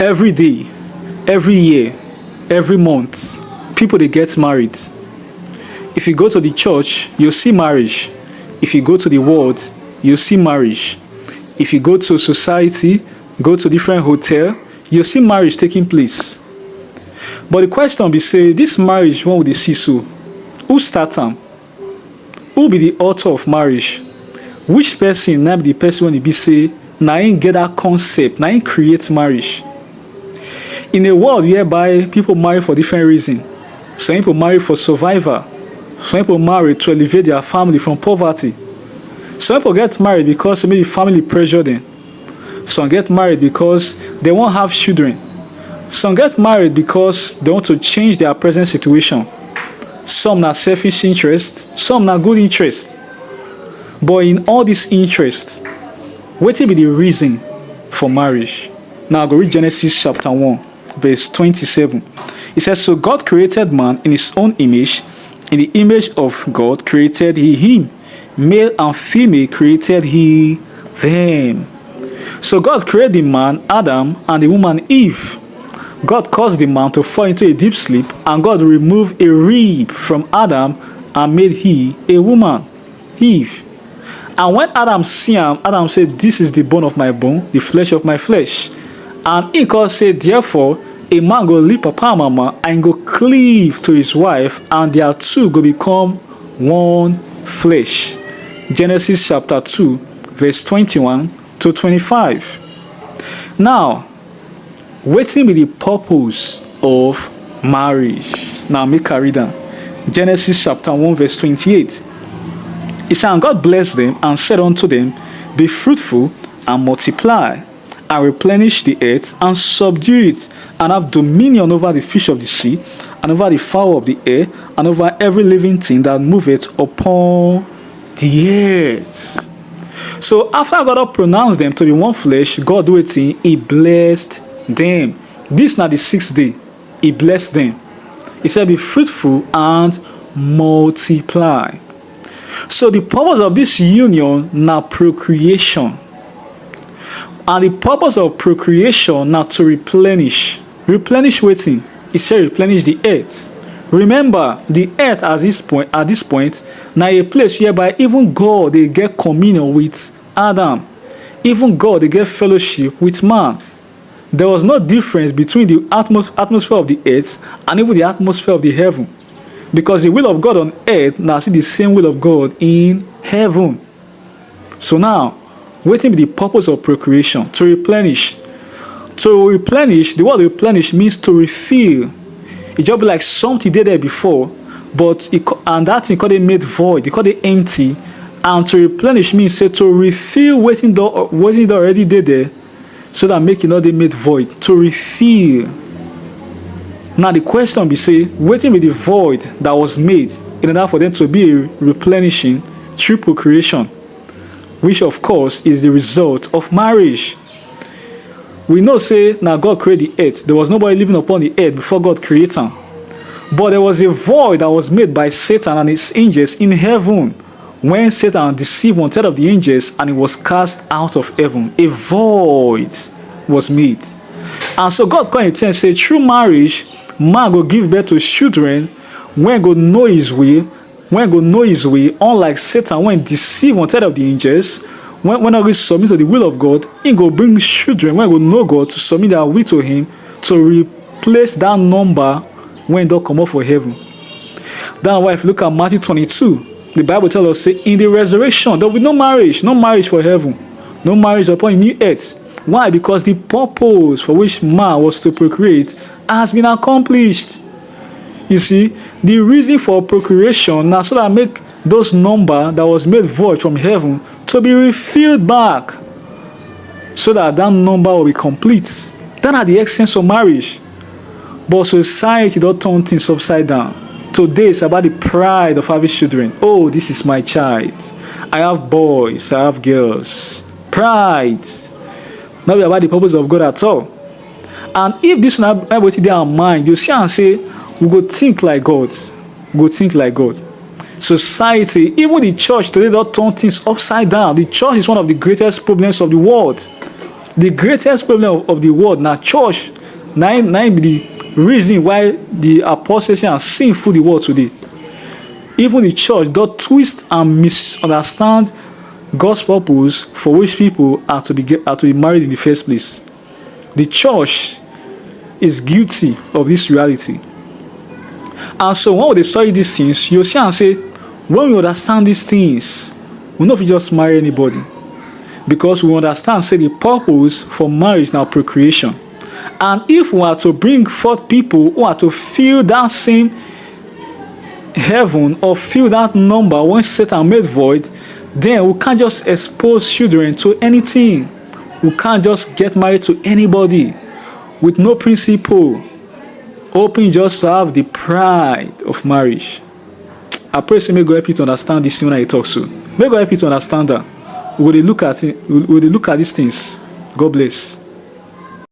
every day, every year, every month, people they get married. If you go to the church, you'll see marriage. If you go to the world, you'll see marriage. If you go to society, go to different hotel, you'll see marriage taking place. But the question be say, this marriage, when will they see so? Who start them? Who be the author of marriage? Which person now be the person when he be say, now ain't get that concept, now ain't create marriage? In a world whereby people marry for different reasons. Some people marry for survival. Some people marry to elevate their family from poverty. Some people get married because maybe family pressure them. Some get married because they won't have children. Some get married because they want to change their present situation. Some na selfish interest, some na good interest. But in all this interest, what will be the reason for marriage? Now I go read Genesis chapter 1, verse 27. It says, so God created man in his own image. In the image of God created he him. Male and female created he them. So God created the man, Adam, and the woman, Eve. God caused the man to fall into a deep sleep, and God removed a rib from Adam and made he a woman, Eve. And when Adam saw him, Adam said, this is the bone of my bone, the flesh of my flesh. And he God said, therefore, a man go leave papa and mama and go cleave to his wife, and their two go become one flesh. Genesis chapter 2, verse 21 to 25. Now, wetin be the purpose of marriage? Now make I read am. Genesis chapter 1 verse 28. It said, and God blessed them and said unto them, be fruitful and multiply, and replenish the earth and subdue it, and have dominion over the fish of the sea, and over the fowl of the air, and over every living thing that moveth upon the earth. So after God had pronounced them to be one flesh, God do it, he blessed them. This now the 6th day, he blessed them. He said, be fruitful and multiply. So the purpose of this union now procreation. And the purpose of procreation now to replenish. Replenish waiting. He said replenish the earth. Remember, the earth at this point, now a place whereby even God they get communion with Adam. Even God they get fellowship with man. There was no difference between the atmosphere of the earth and even the atmosphere of the heaven. Because the will of God on earth now see the same will of God in heaven. So now, what be the purpose of procreation? To replenish. To replenish, the word replenish means to refill. It just be like something did there before, but and that thing called it made void, they called it empty. And to replenish means say to refill what it already did there, so that make it not they made void. To refill. Now the question be say, waiting with the void that was made in order for them to be replenishing through procreation, which of course is the result of marriage. We know say now God created the earth. There was nobody living upon the earth before God created them. But there was a void that was made by Satan and his angels in heaven when Satan deceived one third of the angels and it was cast out of heaven. A void was made. And so God called it and say through marriage, man go give birth to children when go know his way, unlike Satan when deceive one third of the angels. When I submit to the will of God, he go bring children when go know God to submit their will to him to replace that number when they come up for heaven. That's why if you look at Matthew 22, the Bible tells us, say, in the resurrection, there will be no marriage for heaven, no marriage upon a new earth. Why? Because the purpose for which man was to procreate has been accomplished. You see, the reason for procreation now so that make those number that was made void from heaven to be refilled back, so that number will be complete. That are the essence of marriage. But society don't turn things upside down. Today it's about the pride of having children. Oh, this is my child. I have boys, I have girls. Pride. Not about the purpose of God at all. And if this is not able to their mind, you see and say, we go think like God. We go think like God. Society, even the church today, don't turn things upside down. The church is one of the greatest problems of the world. The greatest problem of the world na church. Na be the reason why the apostasy and sin full the world today. Even the church don twist and misunderstand God's purpose for which people are to be married in the first place. The church is guilty of this reality. And so when we dey study these things, you see and say, when we understand these things, we no fit just marry anybody. Because we understand, say, the purpose for marriage na procreation. And if we are to bring forth people who are to fill that same heaven or fill that number when Satan made void, then we can't just expose children to anything. We can't just get married to anybody with no principle, hoping just to have the pride of marriage. I pray, say, may God help you to understand this thing when I talk so. May God help you to understand that. We will look at it. We will look at these things. God bless.